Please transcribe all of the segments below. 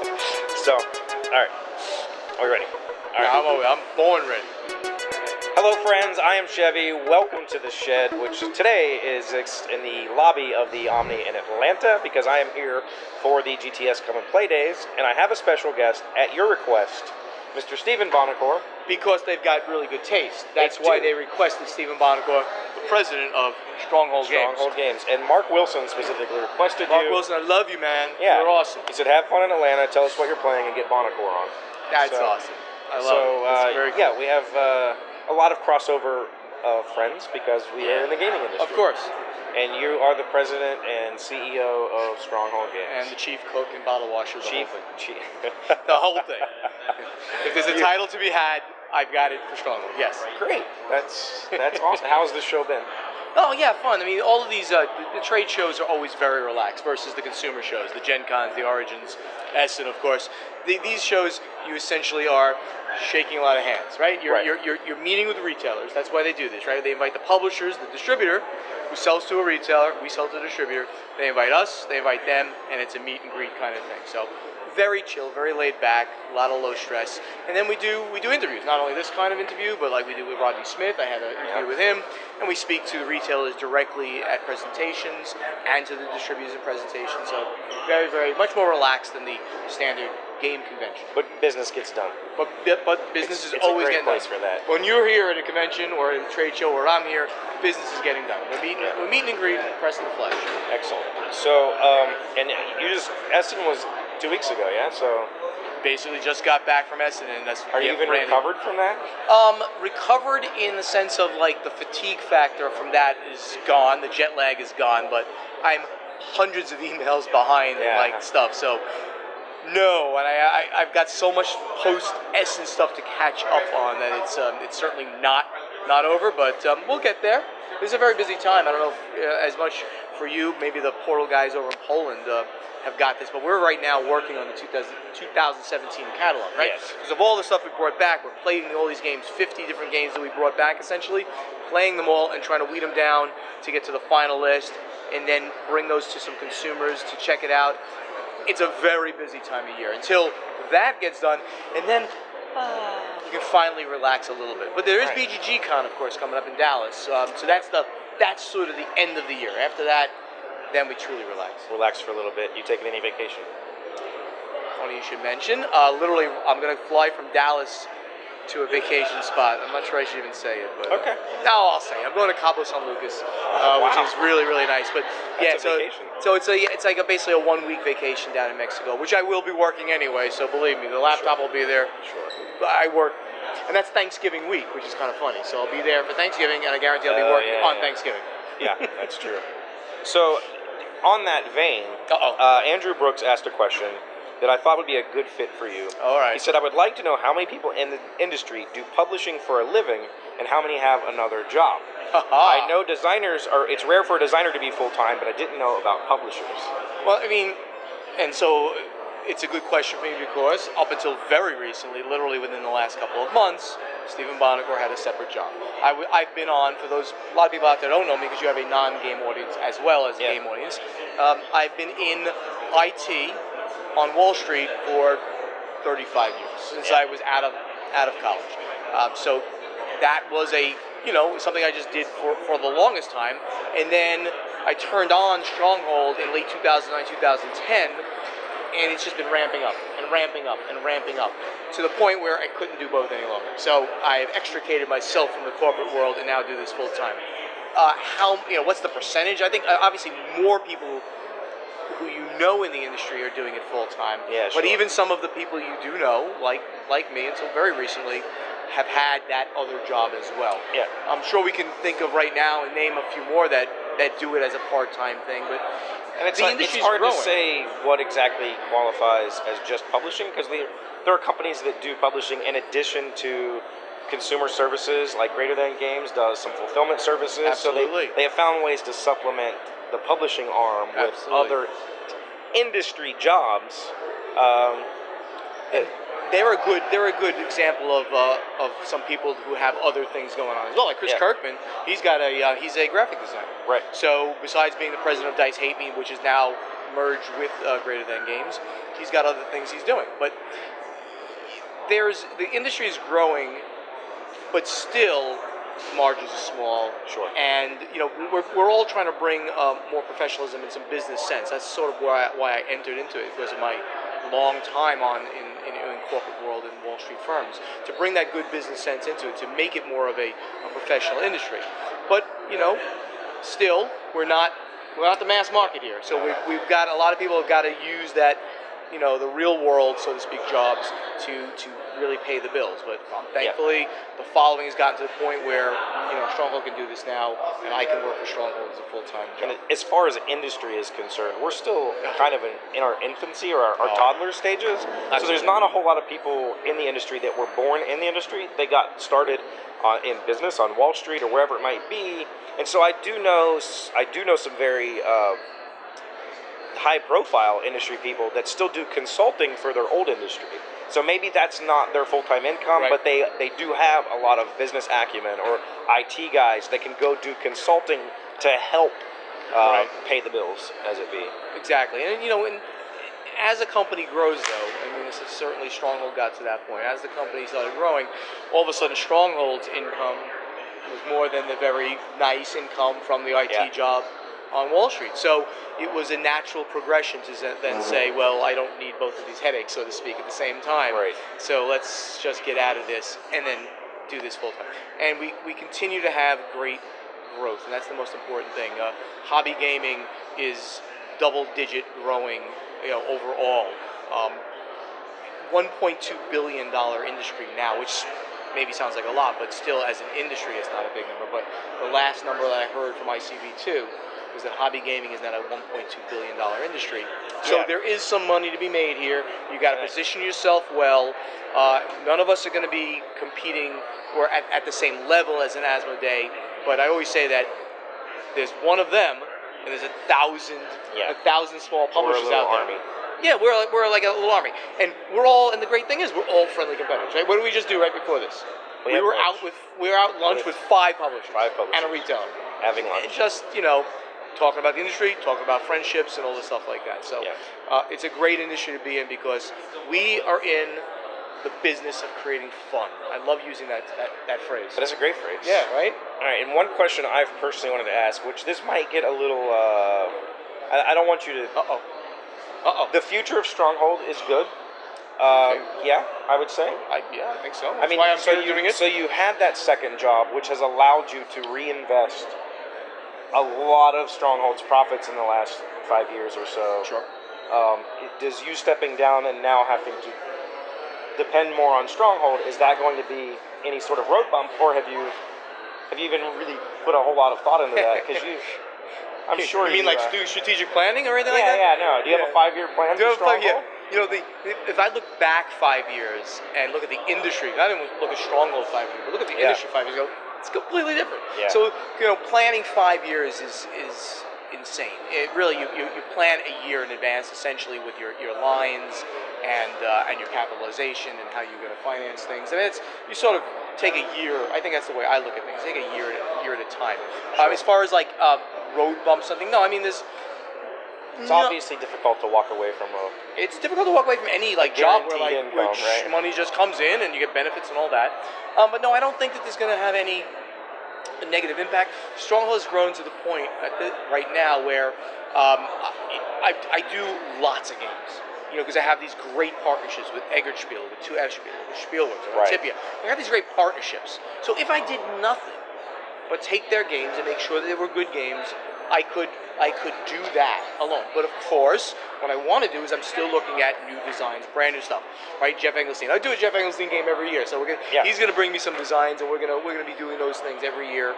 So, all right. Are we ready? All right. I'm born ready. Hello, friends. I am Chevee. Welcome to the Shed, which today is in the lobby of the Omni in Atlanta because I am here for the GTS Come and Play Days, and I have a special guest at your request, Mr. Stephen Buonocore. Because they've got really good taste. That's why they requested Stephen Buonocore, the president of Stronghold Games. And Mark Wilson specifically requested Mark Wilson, I love you, man. Yeah. You're awesome. He said, have fun in Atlanta, tell us what you're playing, and get Buonocore on. That's awesome. I love it. Very cool. Yeah, we have a lot of crossover friends because we are in the gaming industry. Of course. And you are the president and CEO of Stronghold Games. And the chief cook and bottle washer. The whole thing. If there's a title to be had, I've got it for Stronghold. Yes. Great. That's awesome. How's the show been? Oh, yeah, fun. I mean, all of these, the trade shows are always very relaxed versus the consumer shows, the Gen Cons, the Origins, Essen, of course. These shows, you essentially are shaking a lot of hands, right? You're meeting with the retailers. That's why they do this, right? They invite the publishers, the distributor, who sells to a retailer. We sell to the distributor. They invite us, they invite them, and it's a meet and greet kind of thing. So very chill, very laid back, a lot of low stress. And then we do interviews, not only this kind of interview, but like we do with Rodney Smith. I had an interview with him, and we speak to the retailers directly at presentations and to the distributors in presentations. So very, very much more relaxed than the standard game convention. But business gets done. But business is always getting done. It's a great place for that. When you're here at a convention or at a trade show where I'm here, business is getting done. We're meeting and greeting, pressing the flesh. Excellent. So, and Essen was 2 weeks ago, yeah? So basically just got back from Essen, and that's. Are you even recovered from that? Recovered in the sense of like the fatigue factor from that is gone, the jet lag is gone, but I'm hundreds of emails behind and like stuff. So no, and I've got so much post Essen stuff to catch up on that it's certainly not over, but we'll get there. It's a very busy time. I don't know if, as much for you, maybe the Portal guys over in Poland have got this, but we're right now working on the 2017 catalog, right? Yes. Because of all the stuff we brought back, we're playing all these games, 50 different games that we brought back, essentially, playing them all and trying to weed them down to get to the final list, and then bring those to some consumers to check it out. It's a very busy time of year until that gets done, and then you can finally relax a little bit. But there is BGG Con, of course, coming up in Dallas, so that's sort of the end of the year. After that, then we truly relax. Relax for a little bit. You taking any vacation? Funny you should mention. Literally, I'm going to fly from Dallas to a vacation spot. I'm not sure I should even say it, but okay. No, I'll say it. I'm going to Cabo San Lucas, which is really, really nice. But that's a vacation. So it's basically a 1 week vacation down in Mexico, which I will be working anyway. So believe me, the laptop will be there. Sure. I work, and that's Thanksgiving week, which is kind of funny. So I'll be there for Thanksgiving, and I guarantee I'll be working on Thanksgiving. Yeah, that's true. So, on that vein, Andrew Brooks asked a question that I thought would be a good fit for you. All right. He said, I would like to know how many people in the industry do publishing for a living and how many have another job. I know it's rare for a designer to be full-time, but I didn't know about publishers. Well, I mean, and so it's a good question for me because up until very recently, literally within the last couple of months, Stephen Buonocore had a separate job. I've been on, for those, a lot of people out there don't know me because you have a non-game audience as well as a game audience. I've been in IT on Wall Street for 35 years, since I was out of college. So that was something I just did for the longest time. And then I turned on Stronghold in late 2009, 2010, and it's just been ramping up and ramping up and ramping up to the point where I couldn't do both any longer. So I've extricated myself from the corporate world and now do this full time. What's the percentage? I think obviously more people who you know in the industry are doing it full time. Yeah, sure. But even some of the people you do know, like me until very recently, have had that other job as well. Yeah. I'm sure we can think of right now and name a few more that do it as a part-time thing, but it's industry's hard growing. to say what exactly qualifies as just publishing because there are companies that do publishing in addition to consumer services, like Greater Than Games does some fulfillment services. Absolutely. So they have found ways to supplement the publishing arm with other industry jobs. And they're a good example of some people who have other things going on as well. Like Chris Kirkman, he's a graphic designer. Right. So besides being the president of Dice Hate Me, which is now merge with Greater Than Games. He's got other things he's doing, but the industry is growing, but still margins are small. Sure. And we're all trying to bring more professionalism and some business sense. That's sort of why I entered into it, because of my long time in corporate world and Wall Street firms, to bring that good business sense into it, to make it more of a professional industry. But still we're not the mass market here. So we've got a lot of people have got to use that, the real world, so to speak, jobs to really pay the bills. But thankfully, the following has gotten to the point where Stronghold can do this now, and I can work for Stronghold as a full-time job. And as far as industry is concerned, we're still kind of in our infancy or our toddler stages. Absolutely. So there's not a whole lot of people in the industry that were born in the industry. They got started in business on Wall Street or wherever it might be. And so I do know some very high-profile industry people that still do consulting for their old industry. So maybe that's not their full-time income, right. but they do have a lot of business acumen, or IT guys that can go do consulting to help pay the bills, as it be. Exactly. And as a company grows, though, this is certainly Stronghold got to that point. As the company started growing, all of a sudden Stronghold's income was more than the very nice income from the IT job on Wall Street. So it was a natural progression to then say, well, I don't need both of these headaches, so to speak, at the same time. Right. So let's just get out of this and then do this full time. And we continue to have great growth, and that's the most important thing. Hobby gaming is double-digit growing, overall. $1.2 billion industry now, which maybe sounds like a lot, but still, as an industry, it's not a big number. But the last number that I heard from ICV2 was that hobby gaming is now a $1.2 billion industry. So there is some money to be made here. You got to position yourself well. None of us are going to be competing or at the same level as an Asmodee, but I always say that there's one of them, and there's 1,000 small publishers out there. Army. Yeah, we're like a little army, and and the great thing is we're all friendly competitors, right? What did we just do right before this? We were out lunch with 5 publishers. 5 publishers. And a retailer. Having lunch. And just, talking about the industry, talking about friendships and all this stuff like that. So it's a great industry to be in, because we are in the business of creating fun. I love using that phrase. But that's a great phrase. Yeah, right? All right, and one question I've personally wanted to ask, which this might get a little, I don't want you to... The future of Stronghold is good. Yeah, I would say. I think so. That's why I'm doing it. So you had that second job, which has allowed you to reinvest a lot of Stronghold's profits in the last 5 years or so. Sure. Does you stepping down and now having to depend more on Stronghold, is that going to be any sort of road bump, or have you even really put a whole lot of thought into that? Because I'm sure you mean like doing strategic planning or anything like that? Yeah, no. Do you have a 5-year plan for Stronghold? If I look back 5 years and look at the industry, not even look at Stronghold 5 years, but look at the industry 5 years ago, it's completely different. Yeah. So planning 5 years is insane. It really you plan a year in advance, essentially, with your lines and your capitalization and how you're going to finance things. And you sort of take a year. I think that's the way I look at things. Take a year at a time. Sure. As far as like road bumps, something. No, I mean there's. It's obviously difficult to walk away from It's difficult to walk away from any job where income, right? money just comes in and you get benefits and all that. But no, I don't think that there's going to have any negative impact. Stronghold has grown to the point right now where I do lots of games. Because I have these great partnerships with Eggertspiel, with 2Fspiel, with Spielworks, with Tipia. I have these great partnerships. So if I did nothing but take their games and make sure that they were good games, I could do that alone. But of course, what I want to do is I'm still looking at new designs, brand new stuff, right? Jeff Engelstein. I do a Jeff Engelstein game every year, so he's going to bring me some designs, and we're going to be doing those things every year,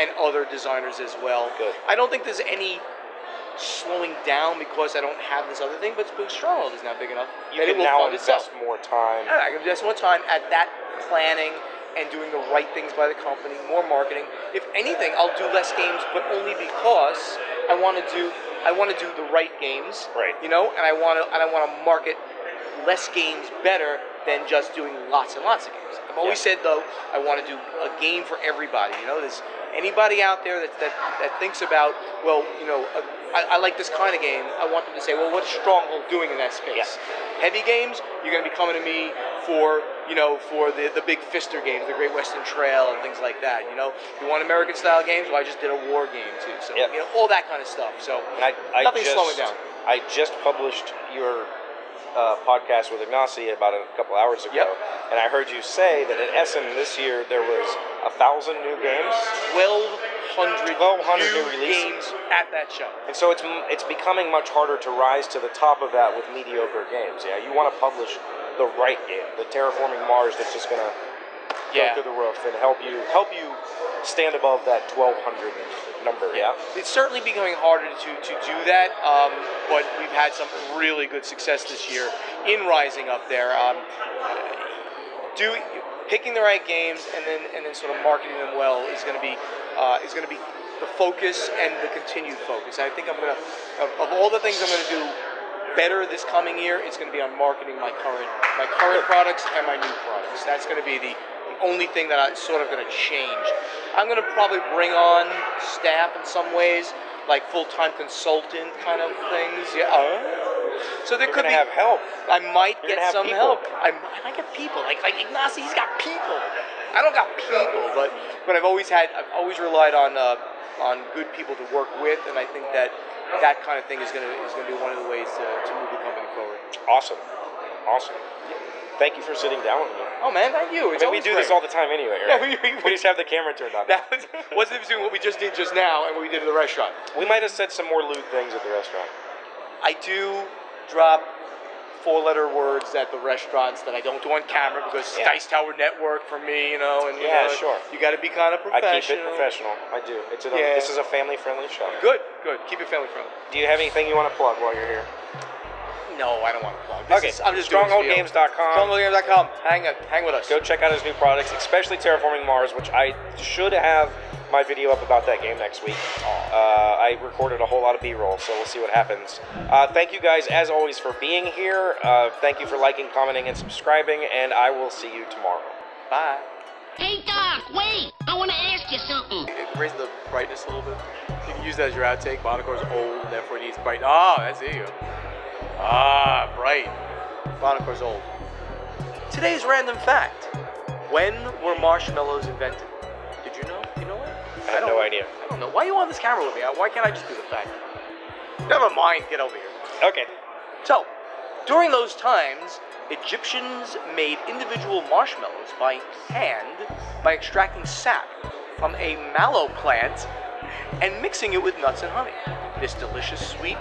and other designers as well. Good. I don't think there's any slowing down because I don't have this other thing, but Stronghold is now big enough that it will now invest more time. Yeah, I can invest more time at that planning and doing the right things by the company, more marketing. If anything, I'll do less games, but only because I want to do the right games, right? And I want to market less games better than just doing lots and lots of games. I've always said though, I want to do a game for everybody. There's anybody out there that thinks about I like this kind of game. I want them to say, well, what's Stronghold doing in that space? Yeah. Heavy games, you're going to be coming to me for, for the big fister games, the Great Western Trail and things like that. You want American style games? Well, I just did a war game too. So, all that kind of stuff. So, nothing's slowing down. I just published your podcast with Ignacy about a couple hours ago, and I heard you say that at Essen this year there was 1,000 new games, 1,200 new releases games at that show. And so it's becoming much harder to rise to the top of that with mediocre games. Yeah, you want to publish the right game, the Terraforming Mars that's just gonna go through the roof and help you stand above that 1,200 number. Yeah, it's certainly becoming harder to do that, but we've had some really good success this year in rising up there. Picking the right games and then sort of marketing them well is going to be the focus and the continued focus. I think I'm gonna of all the things I'm gonna do better this coming year, it's going to be on marketing my current products and my new products. That's going to be the only thing that I'm sort of going to change. I'm going to probably bring on staff in some ways, like full-time consultant kind of things. Yeah. So there could be have help. I might get some people. help. I might get people. Like Ignacy, he's got people. I don't got people, but I've always relied on good people to work with, and I think that kind of thing is going to be one of the ways to move the company forward. Awesome. Thank you for sitting down with me. Oh man, thank you. We do this all the time anyway, right? Yeah, we just have the camera turned on. What's the difference between what we just did just now and what we did at the restaurant? We might have said some more lewd things at the restaurant. I do drop 4-letter words at the restaurants that I don't do on camera because Dice Tower Network for me, and sure. You got to be kind of professional. I keep it professional. I do. This is a family-friendly show. Good. Keep it family-friendly. Do you have anything you want to plug while you're here? No, I don't want to plug. I'm just StrongholdGames.com. StrongholdGames.com. Hang with us. Go check out his new products, especially Terraforming Mars, which I should have my video up about that game next week. I recorded a whole lot of B-roll, so we'll see what happens. Thank you guys, as always, for being here. Thank you for liking, commenting, and subscribing, and I will see you tomorrow. Bye. Hey, Doc, wait! I want to ask you something. Raise the brightness a little bit. You can use that as your outtake. Buonocore's old, and therefore it needs bright. That's it. Bright. Buonocore's old. Today's random fact. When were marshmallows invented? Did you know? Do you know what? I have no idea. I don't know. Why are you on this camera with me? Why can't I just do the fact? Never mind. Get over here. Okay. So, during those times, Egyptians made individual marshmallows by hand by extracting sap from a mallow plant and mixing it with nuts and honey. This delicious sweet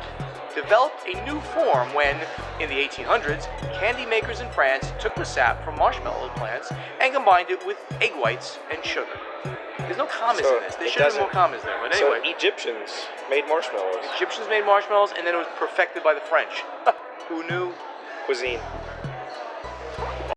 developed a new form when, in the 1800s, candy makers in France took the sap from marshmallow plants and combined it with egg whites and sugar. There's no commas in this. There should have been more commas there. But anyway, so Egyptians made marshmallows. Egyptians made marshmallows, and then it was perfected by the French. Who knew? Cuisine.